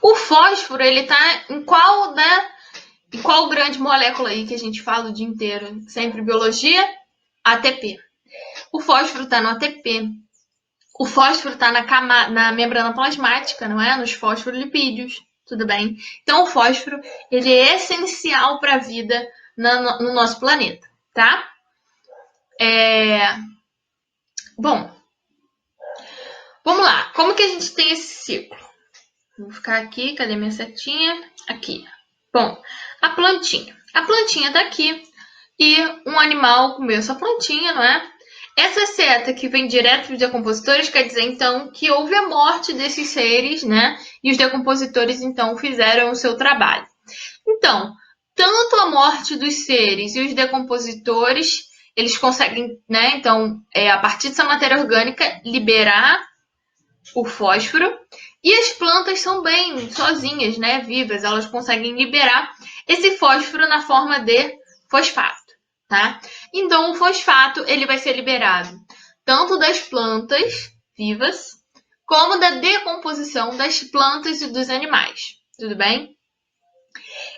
Speaker 1: O fósforo ele tá em qual, né? Em qual grande molécula aí que a gente fala o dia inteiro? Sempre biologia? ATP. O fósforo está no ATP. O fósforo está na membrana plasmática, não é? Nos fosfolipídios, tudo bem? Então, o fósforo ele é essencial para a vida no nosso planeta, tá? Bom, vamos lá. Como que a gente tem esse ciclo? Vou ficar aqui, cadê minha setinha? Aqui. Bom, a plantinha. A plantinha tá aqui e um animal comeu essa plantinha, não é? Essa seta que vem direto dos decompositores quer dizer, então, que houve a morte desses seres, né? E os decompositores, então, fizeram o seu trabalho. Então, tanto a morte dos seres e os decompositores, eles conseguem, né? Então, a partir dessa matéria orgânica, liberar o fósforo. E as plantas são bem sozinhas, né? Vivas, elas conseguem liberar esse fósforo na forma de fosfato. Tá? Então, o fosfato ele vai ser liberado tanto das plantas vivas, como da decomposição das plantas e dos animais. Tudo bem?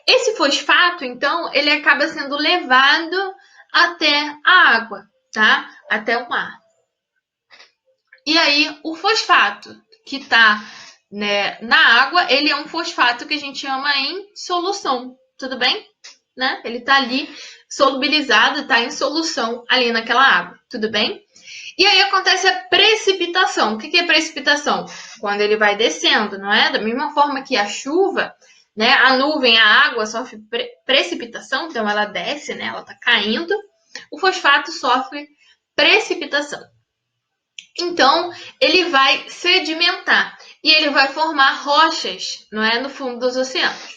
Speaker 1: Esse fosfato, então, ele acaba sendo levado até a água, tá? Até o mar. E aí, o fosfato que está, né, na água, ele é um fosfato que a gente chama em solução. Tudo bem? Né? Ele está ali solubilizado, está em solução ali naquela água, tudo bem? E aí acontece a precipitação. O que é precipitação? Quando ele vai descendo, não é? Da mesma forma que a chuva, né? A nuvem, a água sofre precipitação, então ela desce, né? Ela está caindo. O fosfato sofre precipitação. Então, ele vai sedimentar e ele vai formar rochas, não é? No fundo dos oceanos.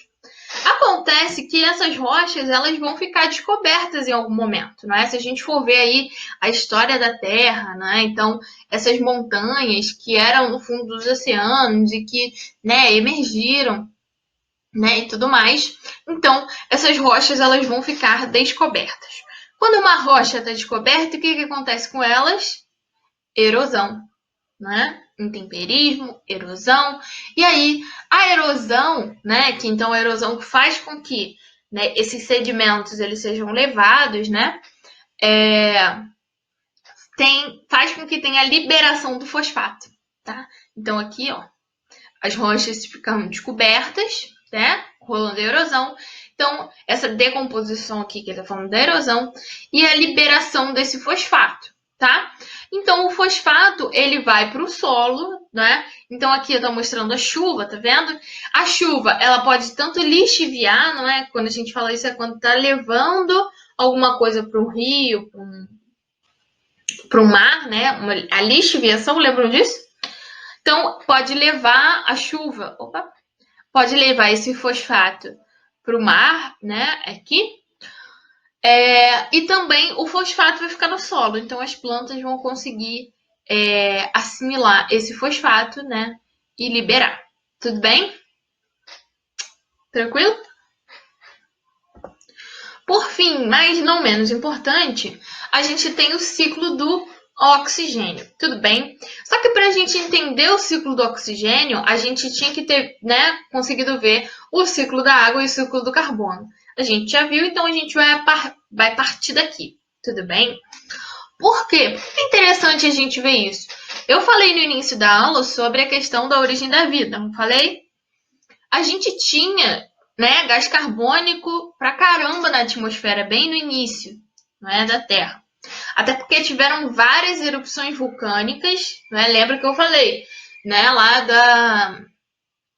Speaker 1: Acontece que essas rochas elas vão ficar descobertas em algum momento, não é? Se a gente for ver aí a história da Terra, né? Então essas montanhas que eram no fundo dos oceanos e que, né, emergiram, né, e tudo mais. Então essas rochas elas vão ficar descobertas. Quando uma rocha está descoberta, o que acontece com elas? Erosão, né? Intemperismo, erosão. E aí, a erosão, né? Que então a erosão faz com que, né, esses sedimentos eles sejam levados, né? Faz com que tenha a liberação do fosfato, tá? Então aqui, ó, as rochas ficam descobertas, né? Rolando a erosão. Então, essa decomposição aqui, que ele tá falando da erosão, e a liberação desse fosfato, tá? Então, o fosfato, ele vai para o solo, né? Então, aqui eu tô mostrando a chuva, tá vendo? A chuva, ela pode tanto lixiviar, não é? Quando a gente fala isso, é quando tá levando alguma coisa para um rio, para o mar, né? A lixiviação, lembram disso? Então, pode levar a chuva, pode levar esse fosfato para o mar, né? Aqui. E também o fosfato vai ficar no solo, então as plantas vão conseguir assimilar esse fosfato, né? E liberar. Tudo bem? Tranquilo? Por fim, mas não menos importante, a gente tem o ciclo do oxigênio, tudo bem? Só que para a gente entender o ciclo do oxigênio, a gente tinha que ter, né, conseguido ver o ciclo da água e o ciclo do carbono. A gente já viu, então a gente vai partir daqui, tudo bem? Por quê? Por que é interessante a gente ver isso? Eu falei no início da aula sobre a questão da origem da vida, não falei? A gente tinha, né, gás carbônico pra caramba na atmosfera, bem no início, não é, da Terra. Até porque tiveram várias erupções vulcânicas, né? Lembra que eu falei, né, lá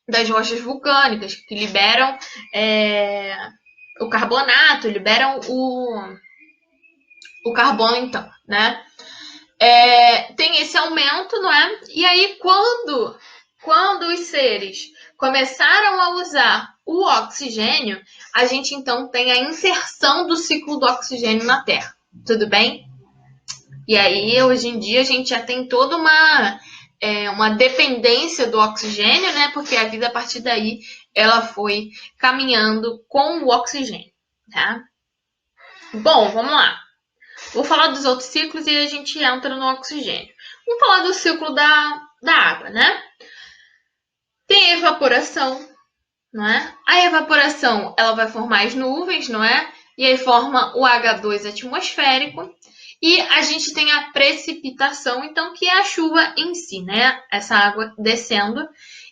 Speaker 1: das rochas vulcânicas, que liberam o carbonato, liberam o carbono, então, né? Tem esse aumento, não é? E aí, quando os seres começaram a usar o oxigênio, a gente então tem a inserção do ciclo do oxigênio na Terra. Tudo bem? E aí, hoje em dia, a gente já tem toda uma dependência do oxigênio, né? Porque a vida, a partir daí, ela foi caminhando com o oxigênio, tá? Bom, vamos lá. Vou falar dos outros ciclos e a gente entra no oxigênio. Vamos falar do ciclo da água, né? Tem a evaporação, não é? A evaporação, ela vai formar as nuvens, não é? E aí forma o H2 atmosférico. E a gente tem a precipitação, então, que é a chuva em si, né? Essa água descendo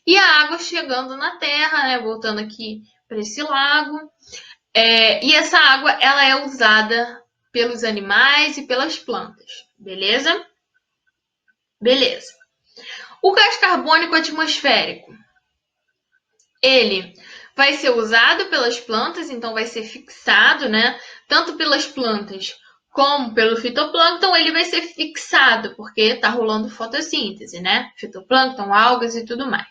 Speaker 1: e a água chegando na Terra, né? Voltando aqui para esse lago. E essa água, ela é usada pelos animais e pelas plantas, beleza? Beleza. O gás carbônico atmosférico, ele vai ser usado pelas plantas, então vai ser fixado, né? Tanto pelas plantas como pelo fitoplâncton, ele vai ser fixado, porque está rolando fotossíntese, né? Fitoplâncton, algas e tudo mais.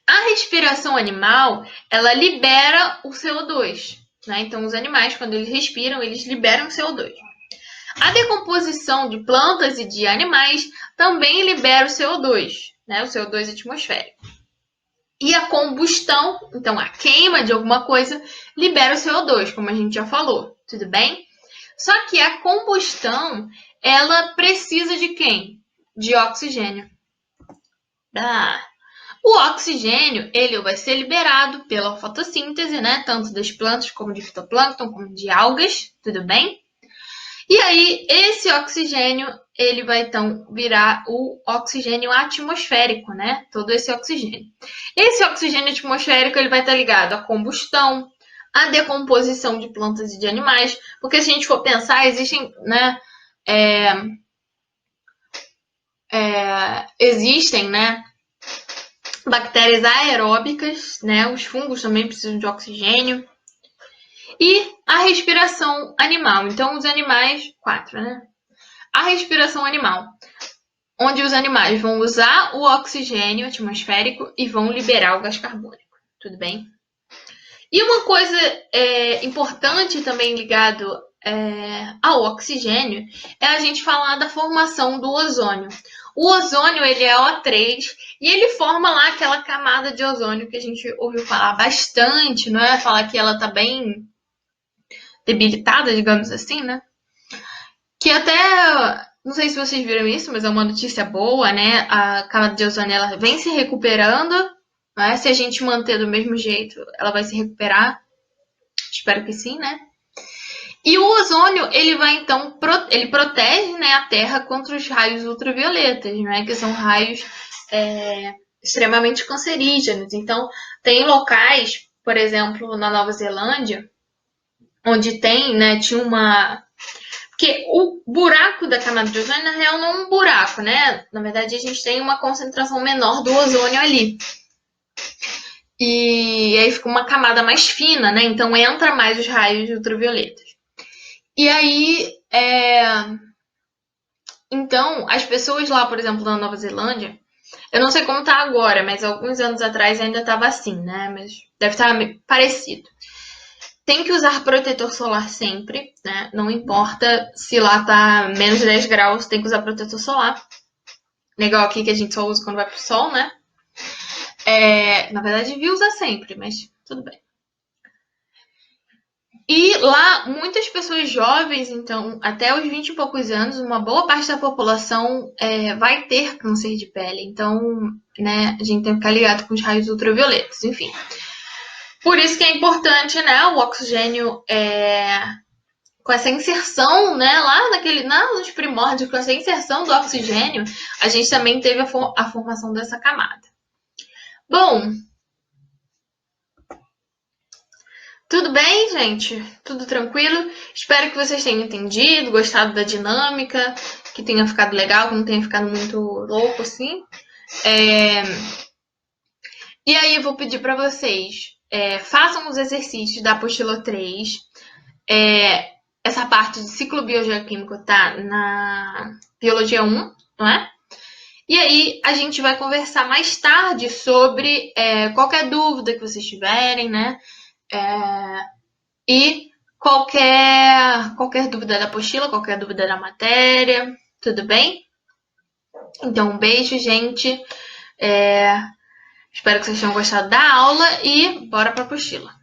Speaker 1: A respiração animal, ela libera o CO2, né? Então, os animais, quando eles respiram, eles liberam CO2. A decomposição de plantas e de animais também libera o CO2, né? O CO2 atmosférico. E a combustão, então a queima de alguma coisa, libera o CO2, como a gente já falou, tudo bem? Só que a combustão, ela precisa de quem? De oxigênio. O oxigênio, ele vai ser liberado pela fotossíntese, né? Tanto das plantas como de fitoplâncton, como de algas, tudo bem? E aí, esse oxigênio, ele vai então virar o oxigênio atmosférico, né? Todo esse oxigênio. Esse oxigênio atmosférico, ele vai estar ligado à combustão, à decomposição de plantas e de animais, porque se a gente for pensar, existem, né? Existem, né? Bactérias aeróbicas, né? Os fungos também precisam de oxigênio. E a respiração animal. Então, os animais, 4, né? A respiração animal, onde os animais vão usar o oxigênio atmosférico e vão liberar o gás carbônico. Tudo bem? E uma coisa importante também ligado ao oxigênio é a gente falar da formação do ozônio. O ozônio, ele é O3 e ele forma lá aquela camada de ozônio que a gente ouviu falar bastante, não é? Falar que ela está bem debilitada, digamos assim, né? Que até, não sei se vocês viram isso, mas é uma notícia boa, né? A camada de ozônio, ela vem se recuperando, né? Se a gente manter do mesmo jeito, ela vai se recuperar. Espero que sim, né? E o ozônio, ele vai então, ele protege, né, a Terra contra os raios ultravioletas, né, que são raios extremamente cancerígenos. Então, tem locais, por exemplo, na Nova Zelândia, onde tem, né, tinha uma... Porque o buraco da camada de ozônio, na real, não é um buraco, né? Na verdade, a gente tem uma concentração menor do ozônio ali. E aí fica uma camada mais fina, né? Então entra mais os raios ultravioletas. E aí, então, as pessoas lá, por exemplo, na Nova Zelândia, eu não sei como tá agora, mas alguns anos atrás ainda estava assim, né? Mas deve estar parecido. Tem que usar protetor solar sempre, né? Não importa se lá tá menos de 10 graus, tem que usar protetor solar. Legal aqui que a gente só usa quando vai pro sol, né? Na verdade, devia usar sempre, mas tudo bem. E lá, muitas pessoas jovens, então, até os 20 e poucos anos, uma boa parte da população vai ter câncer de pele. Então, né, a gente tem que ficar ligado com os raios ultravioletas, enfim. Por isso que é importante, né, o oxigênio com essa inserção, né, lá nos primórdios, com essa inserção do oxigênio, a gente também teve a formação dessa camada. Bom, tudo bem, gente? Tudo tranquilo? Espero que vocês tenham entendido, gostado da dinâmica, que tenha ficado legal, que não tenha ficado muito louco assim. E aí eu vou pedir para vocês façam os exercícios da apostila 3. Essa parte de ciclo biogeoquímico tá na biologia 1, não é? E aí a gente vai conversar mais tarde sobre qualquer dúvida que vocês tiverem, né? E qualquer dúvida da apostila, qualquer dúvida da matéria, tudo bem? Então, um beijo, gente. Espero que vocês tenham gostado da aula e bora para a apostila.